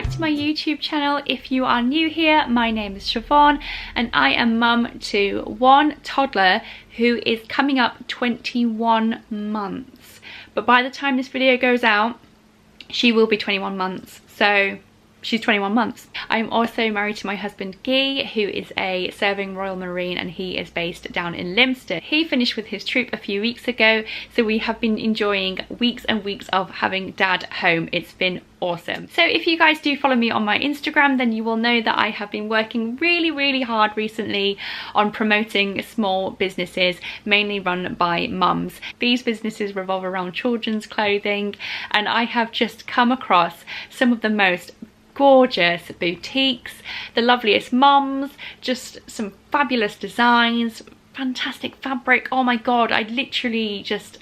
back to my YouTube channel. If you are new here, my name is Siobhan and I am mum to one toddler who is coming up 21 months. But by the time this video goes out, she will be 21 months. So she's 21 months. I'm also married to my husband Guy, who is a serving Royal Marine, and he is based down in Limster. He finished with his troop a few weeks ago, so we have been enjoying weeks and weeks of having dad home. It's been awesome. So if you guys do follow me on my Instagram, then you will know that I have been working really hard recently on promoting small businesses, mainly run by mums. These businesses revolve around children's clothing, and I have just come across some of the most gorgeous boutiques, the loveliest mums, just some fabulous designs, fantastic fabric. Oh my god, I just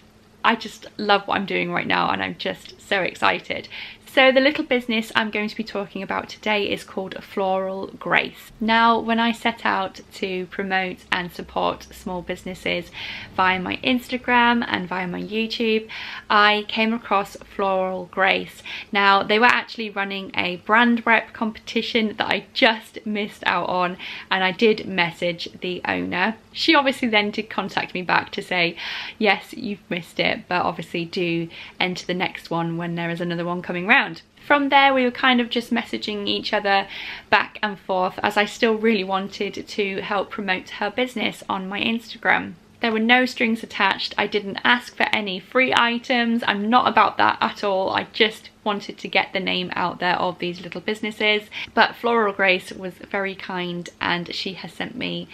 love what I'm doing right now, and I'm just so excited. So the little business I'm going to be talking about today is called Floral Grace. Now, when I set out to promote and support small businesses via my Instagram and via my YouTube, I came across Floral Grace. Now, they were actually running a brand rep competition that I just missed out on, and I did message the owner. She obviously then did contact me back to say, yes, you've missed it, but obviously do enter the next one when there is another one coming round. From there, we were kind of just messaging each other back and forth, as I still really wanted to help promote her business on my Instagram. There were no strings attached. I didn't ask for any free items. I'm not about that at all. I just wanted to get the name out there of these little businesses. But Floral Grace was very kind, and she has sent me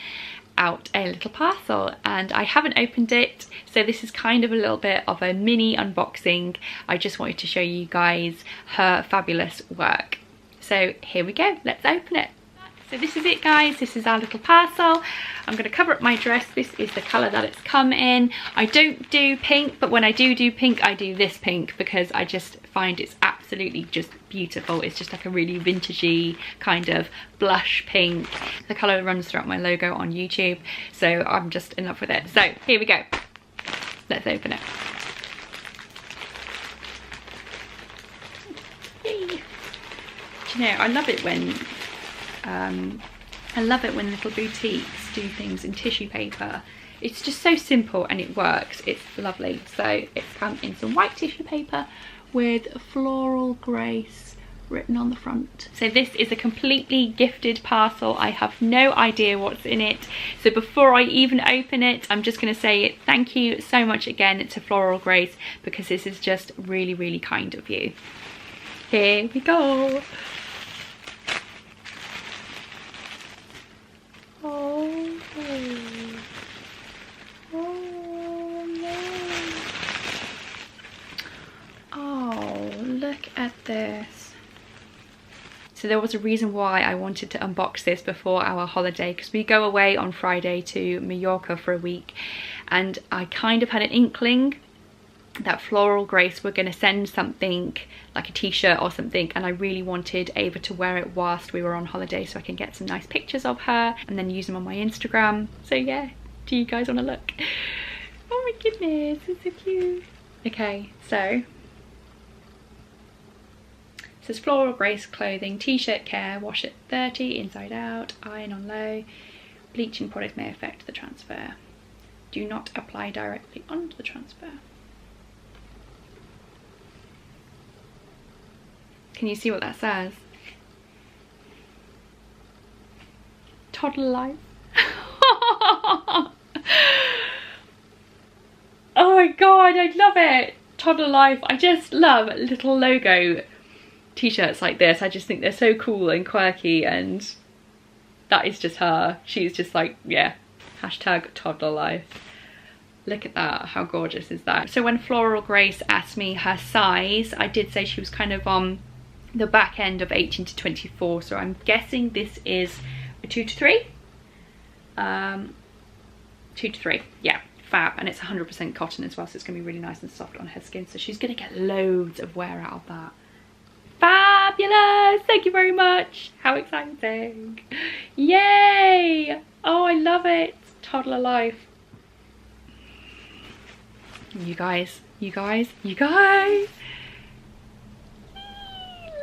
out a little parcel, and I haven't opened it, so this is kind of a little bit of a mini unboxing. I just wanted to show you guys her fabulous work. So here we go, let's open it. So this is it, guys. This is our little parcel. I'm going to cover up my dress. This is the colour that it's come in. I don't do pink, but when I do pink, I do this pink because I just find it's absolutely just beautiful. It's just like a really vintagey kind of blush pink. The colour runs throughout my logo on YouTube, so I'm just in love with it. So here we go. Let's open it. Yay. Do you know, I love it when little boutiques do things in tissue paper. It's just so simple and it works. It's lovely. So it's come in some white tissue paper with Floral Grace written on the front. So this is a completely gifted parcel. I have no idea what's in it. So before I even open it, I'm just going to say thank you so much again to Floral Grace, because this is just really kind of you. Here we go. Oh, look at this. So there was a reason why I wanted to unbox this before our holiday, because we go away on Friday to Mallorca for a week, and I kind of had an inkling that Floral Grace were going to send something like a t-shirt or something, and I really wanted Ava to wear it whilst we were on holiday so I can get some nice pictures of her and then use them on my Instagram. So yeah, do you guys want to look? Oh my goodness, it's so cute. Okay, so it says Floral Grace clothing, t-shirt care, wash at 30, inside out, iron on low, bleaching products may affect the transfer. Do not apply directly onto the transfer. Can you see what that says? Toddler life. Oh my god, I love it. Toddler life. I just love little logo t-shirts like this. I just think they're so cool and quirky, and that is just her. She's just like, yeah, hashtag toddler life. Look at that, how gorgeous is that? So when Floral Grace asked me her size, I did say she was kind of on the back end of 18 to 24, so I'm guessing this is a 2 to 3. 2 to 3, yeah, fab. And it's 100% cotton as well, so it's gonna be really nice and soft on her skin, so she's gonna get loads of wear out of that. Fabulous, thank you very much. How exciting. Yay. Oh, I love it. Toddler life. You guys,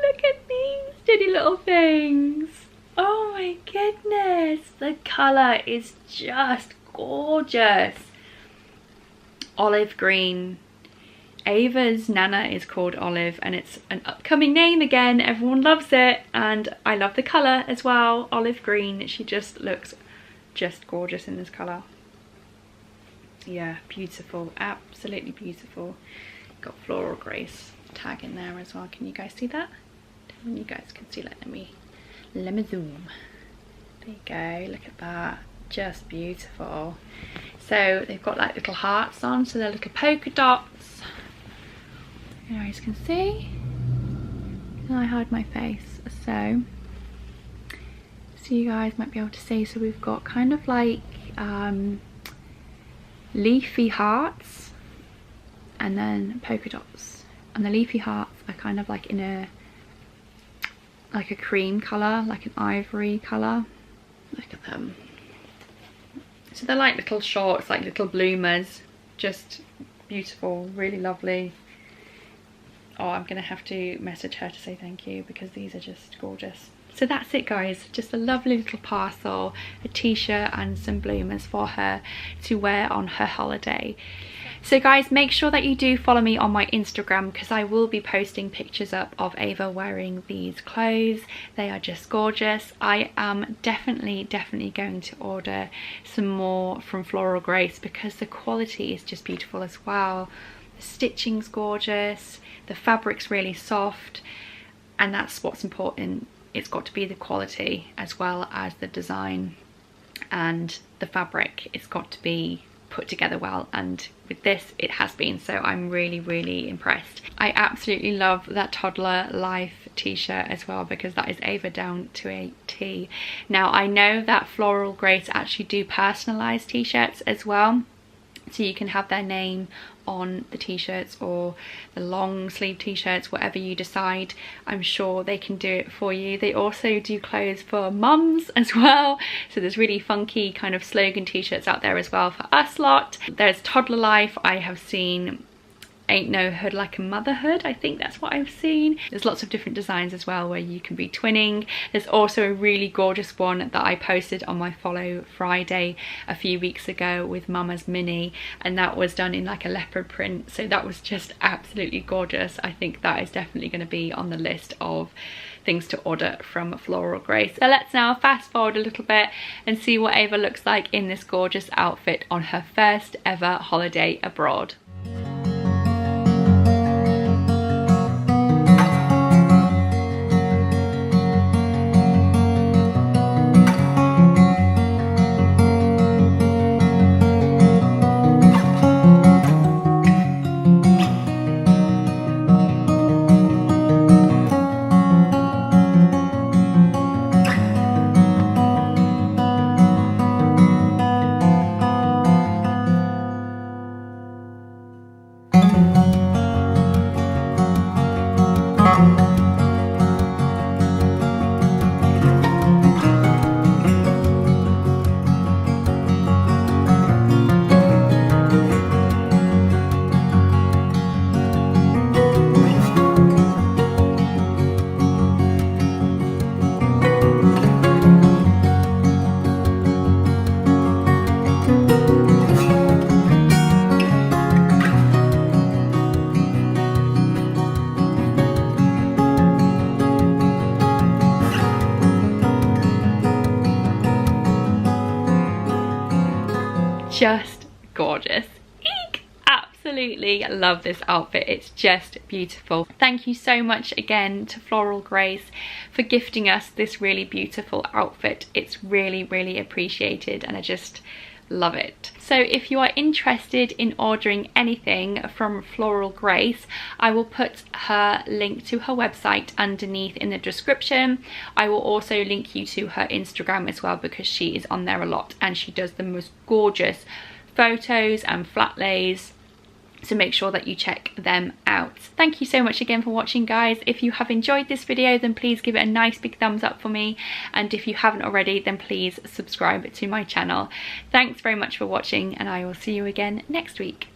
look at these diddy little things. Oh my goodness, the colour is just gorgeous. Olive green. Ava's Nana is called Olive, and it's an upcoming name again. Everyone loves it, and I love the colour as well. Olive green. She just looks just gorgeous in this colour. Yeah, beautiful, absolutely beautiful. Got Floral Grace tag in there as well. Can you guys see that? You guys can see. Let me zoom. There you go, look at that, just beautiful. So they've got like little hearts on, so they're little polka dots. You guys can see. Can I hide my face? So you guys might be able to see. So we've got kind of like leafy hearts and then polka dots, and the leafy hearts are kind of like in a cream colour, like an ivory colour. Look at them. So they're like little shorts, like little bloomers. Just beautiful, really lovely. Oh, I'm gonna have to message her to say thank you because these are just gorgeous. So that's it guys, just a lovely little parcel, a t-shirt and some bloomers for her to wear on her holiday. So guys, make sure that you do follow me on my Instagram because I will be posting pictures up of Ava wearing these clothes. They are just gorgeous. I am definitely going to order some more from Floral Grace because the quality is just beautiful as well. The stitching's gorgeous, the fabric's really soft, and that's what's important. It's got to be the quality as well as the design and the fabric. It's got to be put together well, and with this it has been, so I'm really impressed. I absolutely love that Toddler Life t-shirt as well because that is Ava down to a T. Now I know that Floral Grace actually do personalized t-shirts as well, so you can have their name on the t-shirts or the long sleeve t-shirts, whatever you decide. I'm sure they can do it for you. They also do clothes for mums as well, so there's really funky kind of slogan t-shirts out there as well for us lot. There's Toddler Life. I have seen Ain't No Hood Like a Motherhood, I think that's what I've seen. There's lots of different designs as well where you can be twinning. There's also a really gorgeous one that I posted on my Follow Friday a few weeks ago with Mama's Mini, and that was done in like a leopard print, so that was just absolutely gorgeous. I think that is definitely going to be on the list of things to order from Floral Grace. So let's now fast forward a little bit and see what Ava looks like in this gorgeous outfit on her first ever holiday abroad. Just gorgeous. Eek! Absolutely love this outfit. It's just beautiful. Thank you so much again to Floral Grace for gifting us this really beautiful outfit. It's really appreciated, and I just love it. So if you are interested in ordering anything from Floral Grace, I will put her link to her website underneath in the description. I will also link you to her Instagram as well because she is on there a lot and she does the most gorgeous photos and flat lays, so make sure that you check them out. Thank you so much again for watching, guys. If you have enjoyed this video, then please give it a nice big thumbs up for me, and if you haven't already, then please subscribe to my channel. Thanks very much for watching, and I will see you again next week.